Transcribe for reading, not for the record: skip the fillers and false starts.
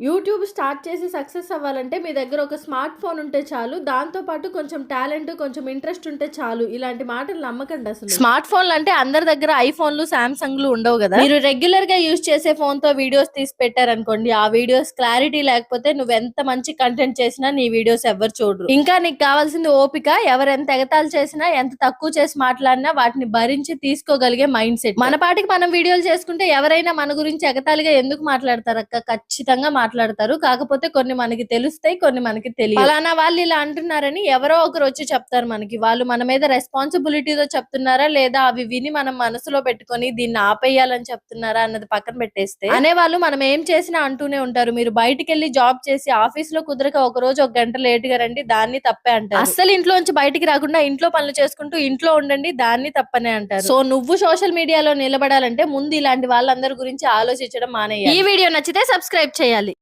YouTube start చేసి success అవ్వాలంటే మీ దగ్గర ఒక స్మార్ట్ ఫోన్ ఉంటే చాలు. దాంతో పాటు కొంచెం టాలెంట్, కొంచెం ఇంట్రెస్ట్ ఉంటే చాలు. ఇలాంటి మాటలు నమ్మకండి అసలు. స్మార్ట్ ఫోన్లు అంటే అందరి దగ్గర ఐఫోన్లు, సామ్సంగ్లు ఉండవు కదా. మీరు రెగ్యులర్ గా యూజ్ చేసే ఫోన్ తో వీడియోస్ తీసి పెట్టారనుకోండి, ఆ వీడియోస్ క్లారిటీ లేకపోతే నువ్వెంత మంచి కంటెంట్ చేసినా నీ వీడియోస్ ఎవరు చూడరు. ఇంకా నీకు కావాల్సింది ఓపిక. ఎవరెంత ఎగతాలు చేసినా, ఎంత తక్కువ చేసి మాట్లాడినా వాటిని భరించి తీసుకోగలిగే మైండ్ సెట్. మన పాటికి మనం వీడియోలు చేసుకుంటే ఎవరైనా మన గురించి ఎగతాళిగా ఎందుకు మాట్లాడతారు అక్క? ఖచ్చితంగా మాట్లాడతారు. కాకపోతే కొన్ని మనకి తెలుస్తాయి, కొన్ని మనకి తెలియదు. ఫలానా వాళ్ళు ఇలా అంటున్నారని ఎవరో ఒకరు వచ్చి చెప్తారు మనకి. వాళ్ళు మన మీద రెస్పాన్సిబిలిటీతో చెప్తున్నారా, లేదా అవి విని మనం మనసులో పెట్టుకొని దీన్ని ఆపేయాలని చెప్తున్నారా అన్నది పక్కన పెట్టేస్తే, అనేవాళ్ళు మనం ఏం చేసినా అంటూనే ఉంటారు. మీరు బయటికి వెళ్ళి జాబ్ చేసి ఆఫీస్ లో కుదరక ఒక రోజు ఒక గంట లేట్ గా రండి, దాన్ని తప్పే అంటారు. అస్సలు ఇంట్లోంచి బయటికి రాకుండా ఇంట్లో పనులు చేసుకుంటూ ఇంట్లో ఉండండి, దాన్ని తప్పనే అంటారు. సో నువ్వు సోషల్ మీడియాలో నిలబడాలంటే ముందు ఇలాంటి వాళ్ళందరి గురించి ఆలోచించడం మానేయాలి. ఈ వీడియో నచ్చితే సబ్స్క్రైబ్ చేయాలి.